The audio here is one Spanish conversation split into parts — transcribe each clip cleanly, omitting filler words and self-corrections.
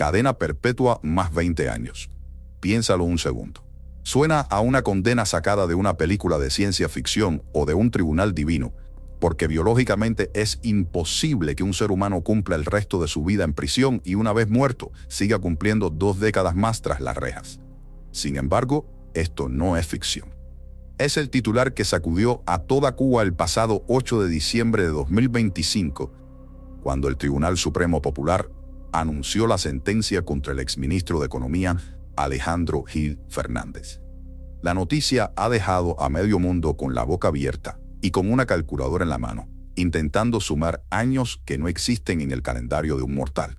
cadena perpetua más 20 años. Piénsalo un segundo. Suena a una condena sacada de una película de ciencia ficción o de un tribunal divino, porque biológicamente es imposible que un ser humano cumpla el resto de su vida en prisión y una vez muerto siga cumpliendo 2 décadas más tras las rejas. Sin embargo, esto no es ficción. Es el titular que sacudió a toda Cuba el pasado 8 de diciembre de 2025, cuando el Tribunal Supremo Popular anunció la sentencia contra el exministro de Economía, Alejandro Gil Fernández. La noticia ha dejado a medio mundo con la boca abierta y con una calculadora en la mano, intentando sumar años que no existen en el calendario de un mortal.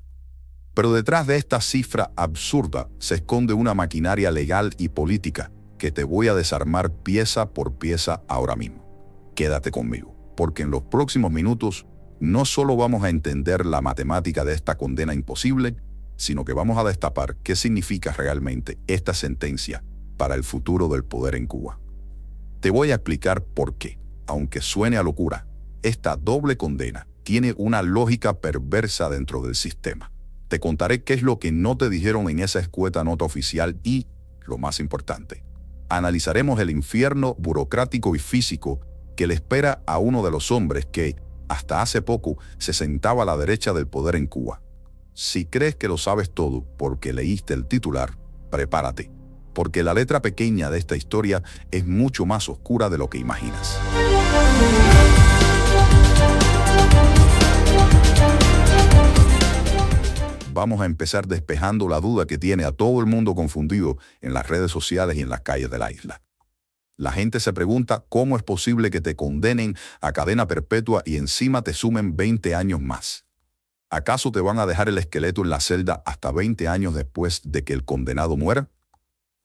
Pero detrás de esta cifra absurda se esconde una maquinaria legal y política que te voy a desarmar pieza por pieza ahora mismo. Quédate conmigo, porque en los próximos minutos no solo vamos a entender la matemática de esta condena imposible, sino que vamos a destapar qué significa realmente esta sentencia para el futuro del poder en Cuba. Te voy a explicar por qué, aunque suene a locura, esta doble condena tiene una lógica perversa dentro del sistema. Te contaré qué es lo que no te dijeron en esa escueta nota oficial y, lo más importante, analizaremos el infierno burocrático y físico que le espera a uno de los hombres que, hasta hace poco, se sentaba a la derecha del poder en Cuba. Si crees que lo sabes todo porque leíste el titular, prepárate, porque la letra pequeña de esta historia es mucho más oscura de lo que imaginas. Vamos a empezar despejando la duda que tiene a todo el mundo confundido en las redes sociales y en las calles de la isla. La gente se pregunta cómo es posible que te condenen a cadena perpetua y encima te sumen 20 años más. ¿Acaso te van a dejar el esqueleto en la celda hasta 20 años después de que el condenado muera?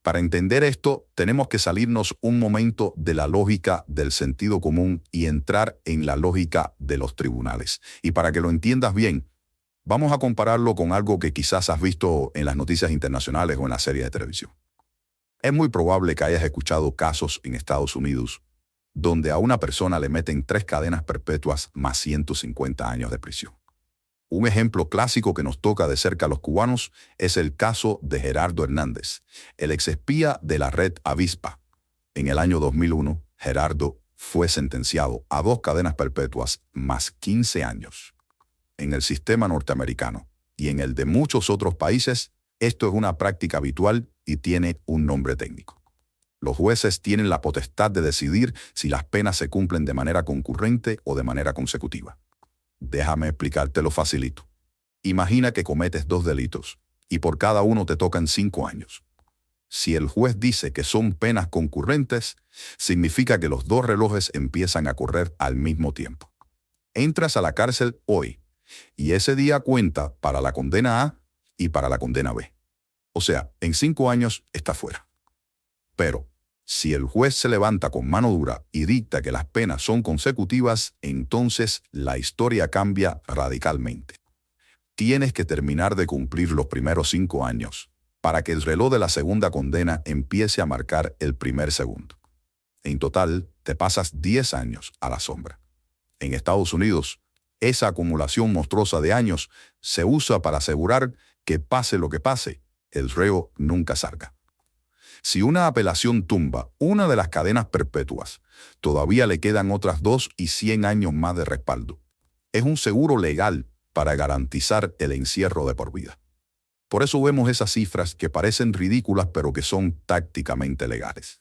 Para entender esto, tenemos que salirnos un momento de la lógica del sentido común y entrar en la lógica de los tribunales. Y para que lo entiendas bien, vamos a compararlo con algo que quizás has visto en las noticias internacionales o en la serie de televisión. Es muy probable que hayas escuchado casos en Estados Unidos donde a una persona le meten 3 cadenas perpetuas más 150 años de prisión. Un ejemplo clásico que nos toca de cerca a los cubanos es el caso de Gerardo Hernández, el exespía de la red Avispa. En el año 2001, Gerardo fue sentenciado a 2 cadenas perpetuas más 15 años. En el sistema norteamericano y en el de muchos otros países, esto es una práctica habitual y tiene un nombre técnico. Los jueces tienen la potestad de decidir si las penas se cumplen de manera concurrente o de manera consecutiva. Déjame explicártelo facilito. Imagina que cometes 2 delitos y por cada uno te tocan 5 años. Si el juez dice que son penas concurrentes, significa que los 2 relojes empiezan a correr al mismo tiempo. Entras a la cárcel hoy y ese día cuenta para la condena A y para la condena B. O sea, en 5 años está fuera. Pero si el juez se levanta con mano dura y dicta que las penas son consecutivas, entonces la historia cambia radicalmente. Tienes que terminar de cumplir los primeros 5 años para que el reloj de la segunda condena empiece a marcar el primer segundo. En total, te pasas 10 años a la sombra. En Estados Unidos, esa acumulación monstruosa de años se usa para asegurar que pase lo que pase, el reo nunca salga. Si una apelación tumba una de las cadenas perpetuas, todavía le quedan otras 2 y 100 años más de respaldo. Es un seguro legal para garantizar el encierro de por vida. Por eso vemos esas cifras que parecen ridículas pero que son tácticamente legales.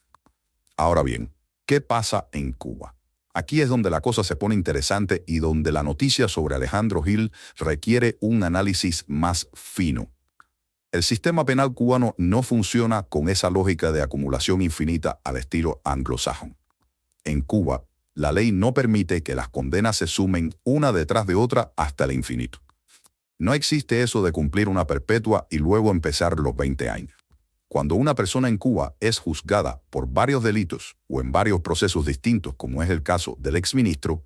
Ahora bien, ¿qué pasa en Cuba? Aquí es donde la cosa se pone interesante y donde la noticia sobre Alejandro Gil requiere un análisis más fino. El sistema penal cubano no funciona con esa lógica de acumulación infinita al estilo anglosajón. En Cuba, la ley no permite que las condenas se sumen una detrás de otra hasta el infinito. No existe eso de cumplir una perpetua y luego empezar los 20 años. Cuando una persona en Cuba es juzgada por varios delitos o en varios procesos distintos, como es el caso del exministro,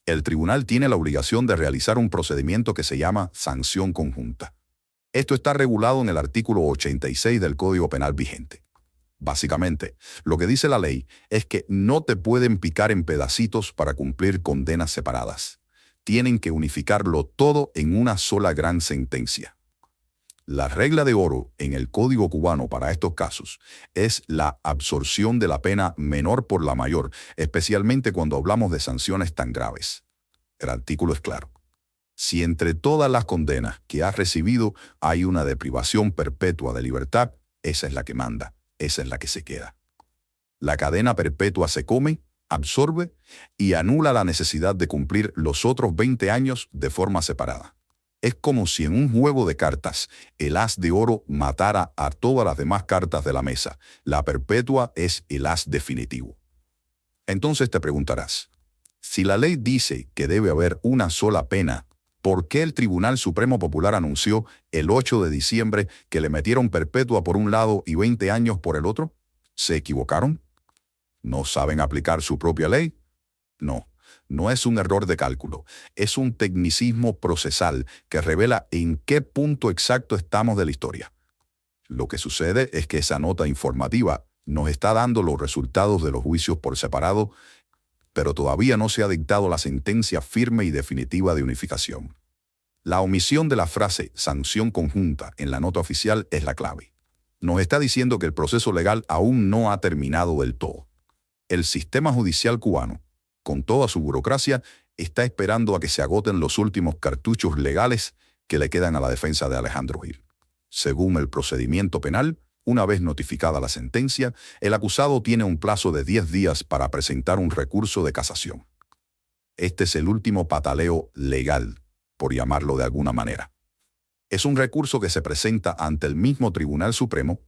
el tribunal tiene la obligación de realizar un procedimiento que se llama sanción conjunta. Esto está regulado en el artículo 86 del Código Penal vigente. Básicamente, lo que dice la ley es que no te pueden picar en pedacitos para cumplir condenas separadas. Tienen que unificarlo todo en una sola gran sentencia. La regla de oro en el Código cubano para estos casos es la absorción de la pena menor por la mayor, especialmente cuando hablamos de sanciones tan graves. El artículo es claro. Si entre todas las condenas que has recibido hay una de privación perpetua de libertad, esa es la que manda, esa es la que se queda. La cadena perpetua se come, absorbe y anula la necesidad de cumplir los otros 20 años de forma separada. Es como si en un juego de cartas el as de oro matara a todas las demás cartas de la mesa. La perpetua es el as definitivo. Entonces te preguntarás, si la ley dice que debe haber una sola pena, ¿por qué el Tribunal Supremo Popular anunció el 8 de diciembre que le metieron perpetua por un lado y 20 años por el otro? ¿Se equivocaron? ¿No saben aplicar su propia ley? No. No es un error de cálculo, es un tecnicismo procesal que revela en qué punto exacto estamos de la historia. Lo que sucede es que esa nota informativa nos está dando los resultados de los juicios por separado, pero todavía no se ha dictado la sentencia firme y definitiva de unificación. La omisión de la frase sanción conjunta en la nota oficial es la clave. Nos está diciendo que el proceso legal aún no ha terminado del todo. El sistema judicial cubano, con toda su burocracia, está esperando a que se agoten los últimos cartuchos legales que le quedan a la defensa de Alejandro Gil. Según el procedimiento penal, una vez notificada la sentencia, el acusado tiene un plazo de 10 días para presentar un recurso de casación. Este es el último pataleo legal, por llamarlo de alguna manera. Es un recurso que se presenta ante el mismo Tribunal Supremo,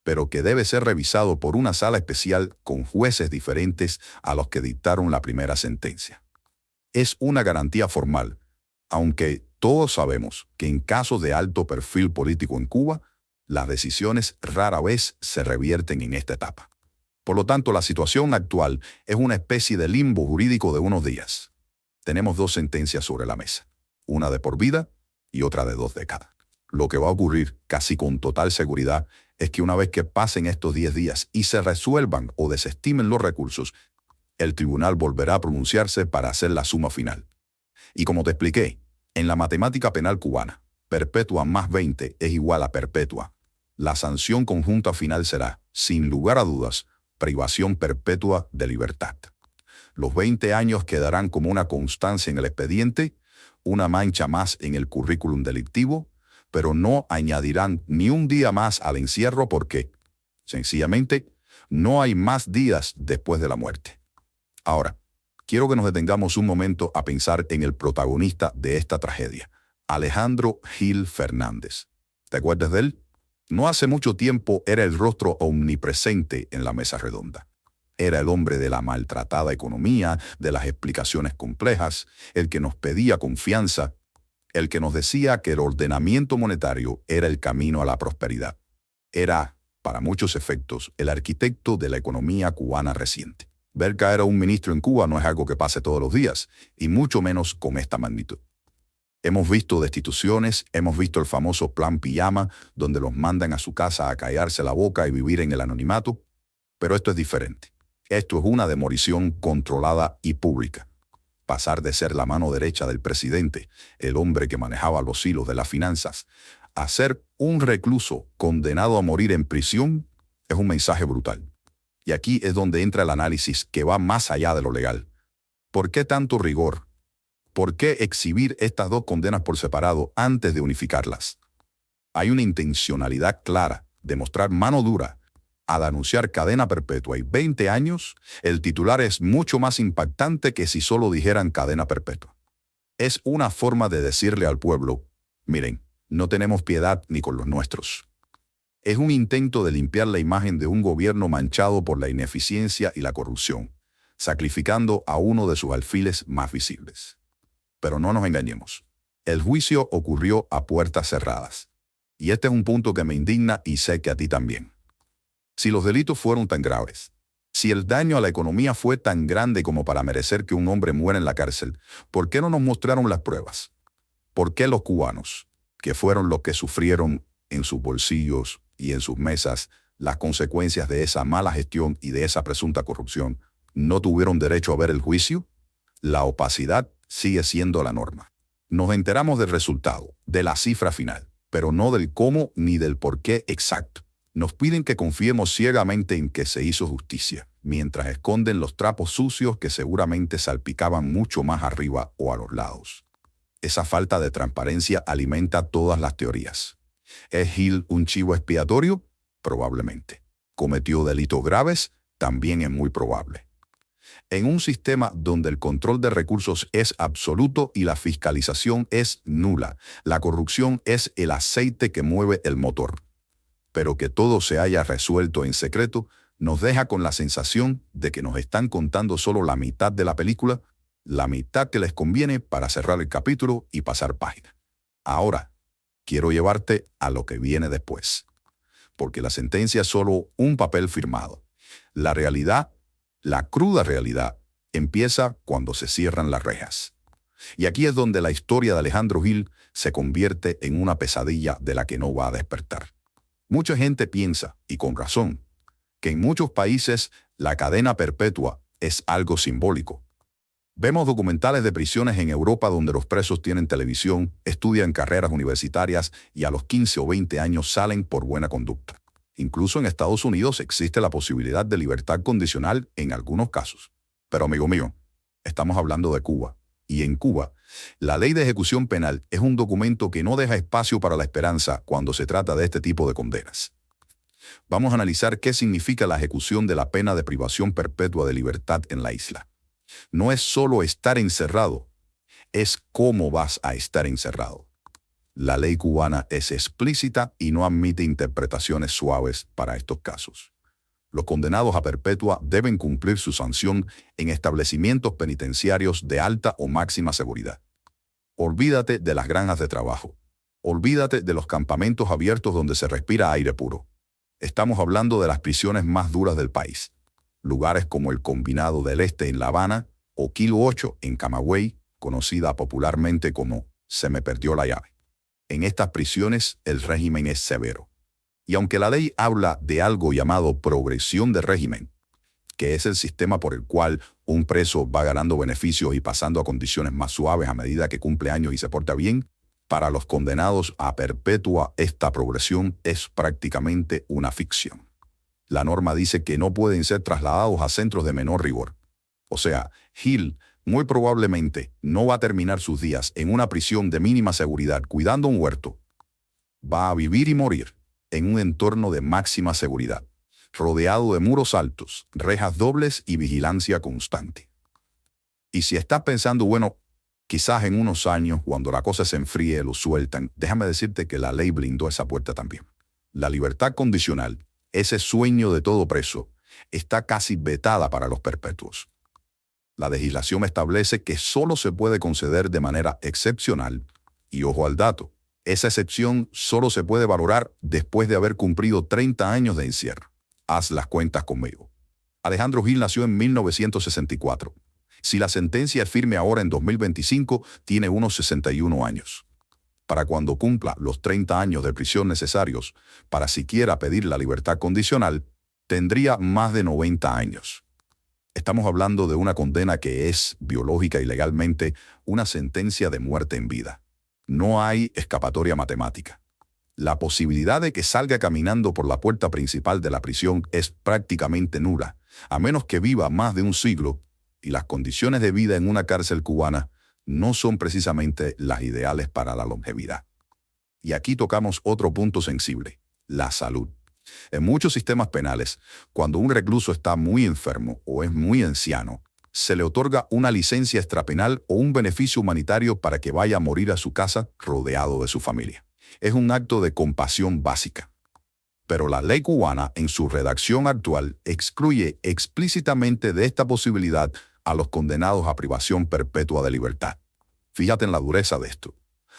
pero que debe ser revisado por una sala especial con jueces diferentes a los que dictaron la primera sentencia. Es una garantía formal, aunque todos sabemos que en casos de alto perfil político en Cuba, las decisiones rara vez se revierten en esta etapa. Por lo tanto, la situación actual es una especie de limbo jurídico de unos días. Tenemos 2 sentencias sobre la mesa, una de por vida y otra de 2 décadas. Lo que va a ocurrir, casi con total seguridad, es que una vez que pasen estos 10 días y se resuelvan o desestimen los recursos, el tribunal volverá a pronunciarse para hacer la suma final. Y como te expliqué, en la matemática penal cubana, perpetua más 20 es igual a perpetua. La sanción conjunta final será, sin lugar a dudas, privación perpetua de libertad. Los 20 años quedarán como una constancia en el expediente, una mancha más en el currículum delictivo, pero no añadirán ni un día más al encierro porque, sencillamente, no hay más días después de la muerte. Ahora, quiero que nos detengamos un momento a pensar en el protagonista de esta tragedia, Alejandro Gil Fernández. ¿Te acuerdas de él? No hace mucho tiempo era el rostro omnipresente en la mesa redonda. Era el hombre de la maltratada economía, de las explicaciones complejas, el que nos pedía confianza, el que nos decía que el ordenamiento monetario era el camino a la prosperidad. Era, para muchos efectos, el arquitecto de la economía cubana reciente. Ver caer a un ministro en Cuba no es algo que pase todos los días, y mucho menos con esta magnitud. Hemos visto destituciones, hemos visto el famoso plan pijama, donde los mandan a su casa a callarse la boca y vivir en el anonimato, pero esto es diferente. Esto es una demolición controlada y pública. Pasar de ser la mano derecha del presidente, el hombre que manejaba los hilos de las finanzas, a ser un recluso condenado a morir en prisión, es un mensaje brutal. Y aquí es donde entra el análisis que va más allá de lo legal. ¿Por qué tanto rigor? ¿Por qué exhibir estas 2 condenas por separado antes de unificarlas? Hay una intencionalidad clara de mostrar mano dura. Al anunciar cadena perpetua y 20 años, el titular es mucho más impactante que si solo dijeran cadena perpetua. Es una forma de decirle al pueblo, miren, no tenemos piedad ni con los nuestros. Es un intento de limpiar la imagen de un gobierno manchado por la ineficiencia y la corrupción, sacrificando a uno de sus alfiles más visibles. Pero no nos engañemos. El juicio ocurrió a puertas cerradas. Y este es un punto que me indigna y sé que a ti también. Si los delitos fueron tan graves, si el daño a la economía fue tan grande como para merecer que un hombre muera en la cárcel, ¿por qué no nos mostraron las pruebas? ¿Por qué los cubanos, que fueron los que sufrieron en sus bolsillos y en sus mesas las consecuencias de esa mala gestión y de esa presunta corrupción, no tuvieron derecho a ver el juicio? La opacidad sigue siendo la norma. Nos enteramos del resultado, de la cifra final. pero no del cómo ni del por qué exacto. Nos piden que confiemos ciegamente en que se hizo justicia, mientras esconden los trapos sucios que seguramente salpicaban mucho más arriba o a los lados. Esa falta de transparencia alimenta todas las teorías. ¿Es Hill un chivo expiatorio? Probablemente. ¿Cometió delitos graves? También es muy probable. En un sistema donde el control de recursos es absoluto y la fiscalización es nula, la corrupción es el aceite que mueve el motor. Pero que todo se haya resuelto en secreto nos deja con la sensación de que nos están contando solo la mitad de la película, la mitad que les conviene para cerrar el capítulo y pasar página. Ahora, quiero llevarte a lo que viene después, porque la sentencia es solo un papel firmado. La realidad, la cruda realidad, empieza cuando se cierran las rejas. Y aquí es donde la historia de Alejandro Hill se convierte en una pesadilla de la que no va a despertar. Mucha gente piensa, y con razón, que en muchos países la cadena perpetua es algo simbólico. Vemos documentales de prisiones en Europa donde los presos tienen televisión, estudian carreras universitarias y a los 15 o 20 años salen por buena conducta. Incluso en Estados Unidos existe la posibilidad de libertad condicional en algunos casos. Pero amigo mío, estamos hablando de Cuba. Y en Cuba, la ley de ejecución penal es un documento que no deja espacio para la esperanza cuando se trata de este tipo de condenas. Vamos a analizar qué significa la ejecución de la pena de privación perpetua de libertad en la isla. No es solo estar encerrado, es cómo vas a estar encerrado. La ley cubana es explícita y no admite interpretaciones suaves para estos casos. Los condenados a perpetua deben cumplir su sanción en establecimientos penitenciarios de alta o máxima seguridad. Olvídate de las granjas de trabajo. Olvídate de los campamentos abiertos donde se respira aire puro. Estamos hablando de las prisiones más duras del país. Lugares como el Combinado del Este en La Habana o Kilo 8 en Camagüey, conocida popularmente como Se me perdió la llave. En estas prisiones el régimen es severo. Y aunque la ley habla de algo llamado progresión de régimen, que es el sistema por el cual un preso va ganando beneficios y pasando a condiciones más suaves a medida que cumple años y se porta bien, para los condenados a perpetua esta progresión es prácticamente una ficción. La norma dice que no pueden ser trasladados a centros de menor rigor. O sea, Hill muy probablemente no va a terminar sus días en una prisión de mínima seguridad cuidando un huerto. Va a vivir y morir en un entorno de máxima seguridad, rodeado de muros altos, rejas dobles y vigilancia constante. Y si estás pensando, bueno, quizás en unos años, cuando la cosa se enfríe, lo sueltan, déjame decirte que la ley blindó esa puerta también. La libertad condicional, ese sueño de todo preso, está casi vetada para los perpetuos. La legislación establece que solo se puede conceder de manera excepcional, y ojo al dato, esa excepción solo se puede valorar después de haber cumplido 30 años de encierro. Haz las cuentas conmigo. Alejandro Hill nació en 1964. Si la sentencia es firme ahora en 2025, tiene unos 61 años. Para cuando cumpla los 30 años de prisión necesarios para siquiera pedir la libertad condicional, tendría más de 90 años. Estamos hablando de una condena que es, biológica y legalmente, una sentencia de muerte en vida. No hay escapatoria matemática. La posibilidad de que salga caminando por la puerta principal de la prisión es prácticamente nula, a menos que viva más de un siglo, y las condiciones de vida en una cárcel cubana no son precisamente las ideales para la longevidad. Y aquí tocamos otro punto sensible, la salud. En muchos sistemas penales, cuando un recluso está muy enfermo o es muy anciano, se le otorga una licencia extrapenal o un beneficio humanitario para que vaya a morir a su casa rodeado de su familia. Es un acto de compasión básica. Pero la ley cubana, en su redacción actual, excluye explícitamente de esta posibilidad a los condenados a privación perpetua de libertad. Fíjate en la dureza de esto.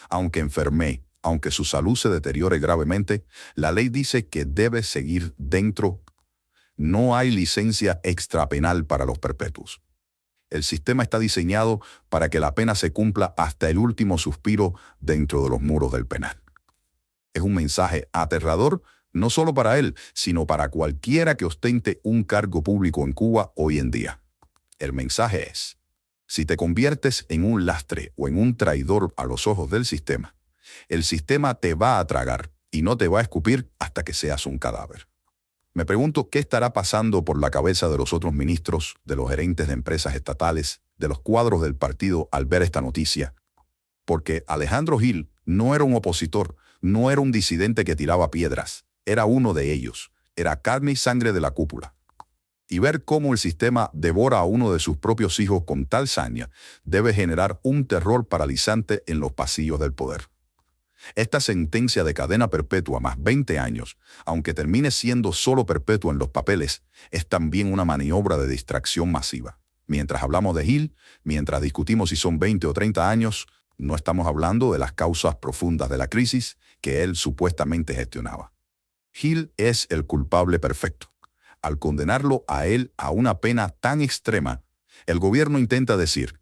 Aunque enferme, aunque su salud se deteriore gravemente, la ley dice que debe seguir dentro. No hay licencia extrapenal para los perpetuos. El sistema está diseñado para que la pena se cumpla hasta el último suspiro dentro de los muros del penal. Es un mensaje aterrador, no solo para él, sino para cualquiera que ostente un cargo público en Cuba hoy en día. El mensaje es: si te conviertes en un lastre o en un traidor a los ojos del sistema, El sistema te va a tragar y no te va a escupir hasta que seas un cadáver. Me pregunto qué estará pasando por la cabeza de los otros ministros, de los gerentes de empresas estatales, de los cuadros del partido al ver esta noticia. Porque Alejandro Gil no era un opositor, no era un disidente que tiraba piedras, era uno de ellos, era carne y sangre de la cúpula. Y ver cómo el sistema devora a uno de sus propios hijos con tal saña debe generar un terror paralizante en los pasillos del poder. Esta sentencia de cadena perpetua más 20 años, aunque termine siendo solo perpetua en los papeles, es también una maniobra de distracción masiva. Mientras hablamos de Gil, mientras discutimos si son 20 o 30 años, no estamos hablando de las causas profundas de la crisis que él supuestamente gestionaba. Gil es el culpable perfecto. Al condenarlo a él a una pena tan extrema, el gobierno intenta decir,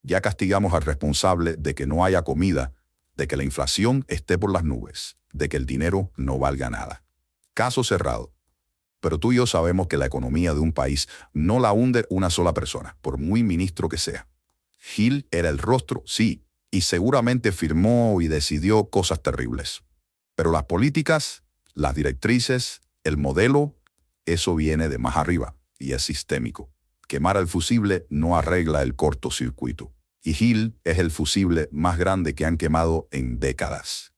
ya castigamos al responsable de que no haya comida, de que la inflación esté por las nubes, de que el dinero no valga nada. Caso cerrado. Pero tú y yo sabemos que la economía de un país no la hunde una sola persona, por muy ministro que sea. Gil era el rostro, sí, y seguramente firmó y decidió cosas terribles. Pero las políticas, las directrices, el modelo, eso viene de más arriba y es sistémico. Quemar el fusible no arregla el cortocircuito. Y Gil es el fusible más grande que han quemado en décadas.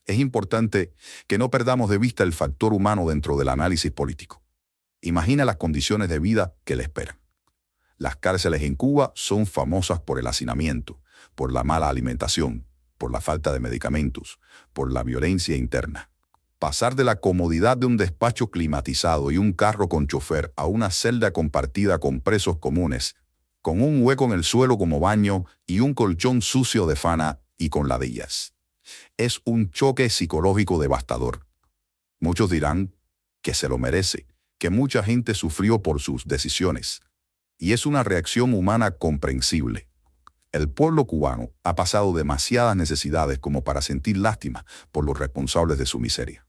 Es importante que no perdamos de vista el factor humano dentro del análisis político. Imagina las condiciones de vida que le esperan. Las cárceles en Cuba son famosas por el hacinamiento, por la mala alimentación, por la falta de medicamentos, por la violencia interna. Pasar de la comodidad de un despacho climatizado y un carro con chofer a una celda compartida con presos comunes, con un hueco en el suelo como baño y un colchón sucio de fana y con ladillas. Es un choque psicológico devastador. Muchos dirán que se lo merece, que mucha gente sufrió por sus decisiones. Y es una reacción humana comprensible. El pueblo cubano ha pasado demasiadas necesidades como para sentir lástima por los responsables de su miseria.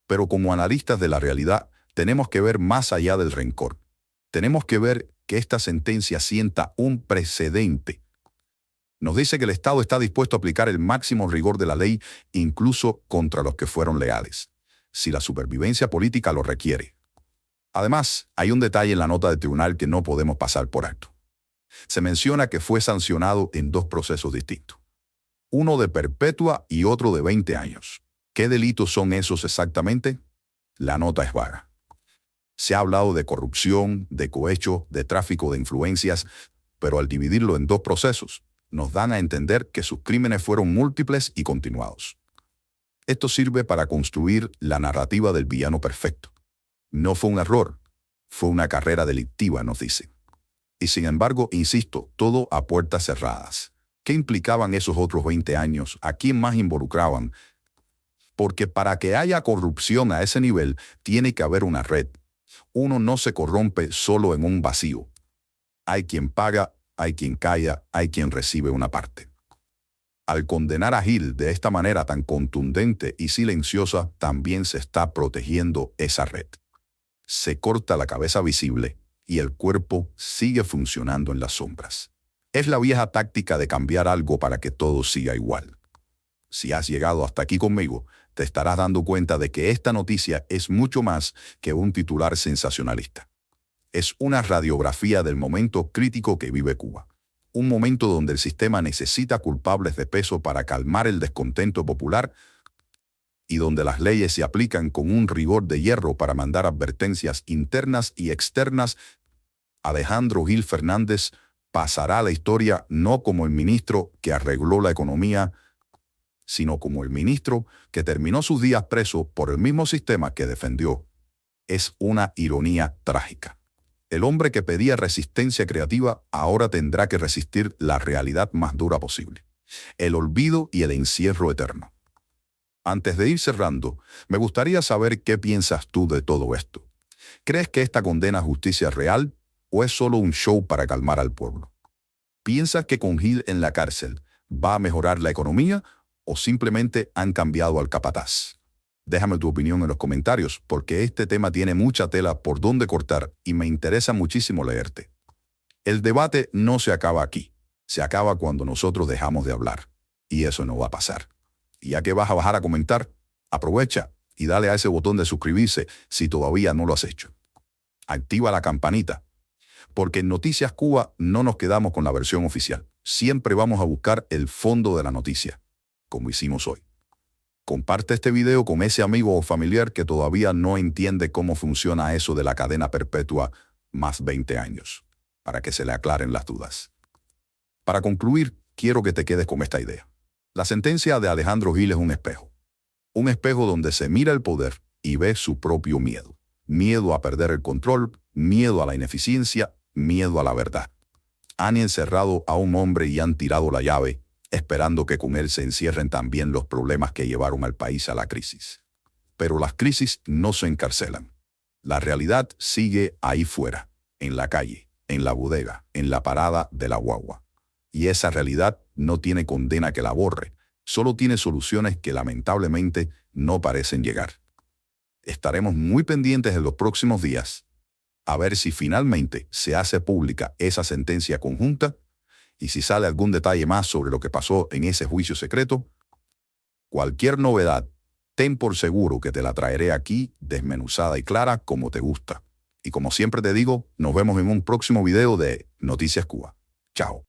Pero como analistas de la realidad, tenemos que ver más allá del rencor. Tenemos que ver que esta sentencia sienta un precedente. Nos dice que el Estado está dispuesto a aplicar el máximo rigor de la ley, incluso contra los que fueron leales, si la supervivencia política lo requiere. Además, hay un detalle en la nota del tribunal que no podemos pasar por alto. Se menciona que fue sancionado en dos procesos distintos. Uno de perpetua y otro de 20 años. ¿Qué delitos son esos exactamente? La nota es vaga. Se ha hablado de corrupción, de cohecho, de tráfico de influencias, pero al dividirlo en dos procesos, nos dan a entender que sus crímenes fueron múltiples y continuados. Esto sirve para construir la narrativa del villano perfecto. No fue un error, fue una carrera delictiva, nos dice. Y sin embargo, insisto, todo a puertas cerradas. ¿Qué implicaban esos otros 20 años? ¿A quién más involucraban? Porque para que haya corrupción a ese nivel, tiene que haber una red. Uno no se corrompe solo en un vacío. Hay quien paga, hay quien calla, hay quien recibe una parte. Al condenar a Gil de esta manera tan contundente y silenciosa, también se está protegiendo esa red. Se corta la cabeza visible y el cuerpo sigue funcionando en las sombras. Es la vieja táctica de cambiar algo para que todo siga igual. Si has llegado hasta aquí conmigo, te estarás dando cuenta de que esta noticia es mucho más que un titular sensacionalista. Es una radiografía del momento crítico que vive Cuba. Un momento donde el sistema necesita culpables de peso para calmar el descontento popular y donde las leyes se aplican con un rigor de hierro para mandar advertencias internas y externas. Alejandro Gil Fernández pasará a la historia no como el ministro que arregló la economía, sino como el ministro que terminó sus días preso por el mismo sistema que defendió. Es una ironía trágica. El hombre que pedía resistencia creativa ahora tendrá que resistir la realidad más dura posible, el olvido y el encierro eterno. Antes de ir cerrando, me gustaría saber qué piensas tú de todo esto. ¿Crees que esta condena es justicia real o es solo un show para calmar al pueblo? ¿Piensas que con Gil en la cárcel va a mejorar la economía o simplemente han cambiado al capataz? Déjame tu opinión en los comentarios, porque este tema tiene mucha tela por donde cortar y me interesa muchísimo leerte. El debate no se acaba aquí, se acaba cuando nosotros dejamos de hablar, y eso no va a pasar. Y ya que vas a bajar a comentar, aprovecha y dale a ese botón de suscribirse si todavía no lo has hecho. Activa la campanita, porque en Noticias Cuba no nos quedamos con la versión oficial. Siempre vamos a buscar el fondo de la noticia, como hicimos hoy. Comparte este video con ese amigo o familiar que todavía no entiende cómo funciona eso de la cadena perpetua más 20 años, para que se le aclaren las dudas. Para concluir, quiero que te quedes con esta idea. La sentencia de Alejandro Gil es un espejo. Un espejo donde se mira el poder y ve su propio miedo. Miedo a perder el control, miedo a la ineficiencia, miedo a la verdad. Han encerrado a un hombre y han tirado la llave, esperando que con él se encierren también los problemas que llevaron al país a la crisis. Pero las crisis no se encarcelan. La realidad sigue ahí fuera, en la calle, en la bodega, en la parada de la guagua. Y esa realidad no tiene condena que la borre, solo tiene soluciones que lamentablemente no parecen llegar. Estaremos muy pendientes en los próximos días a ver si finalmente se hace pública esa sentencia conjunta y si sale algún detalle más sobre lo que pasó en ese juicio secreto. Cualquier novedad, ten por seguro que te la traeré aquí desmenuzada y clara como te gusta. Y como siempre te digo, nos vemos en un próximo video de Noticias Cuba. Chao.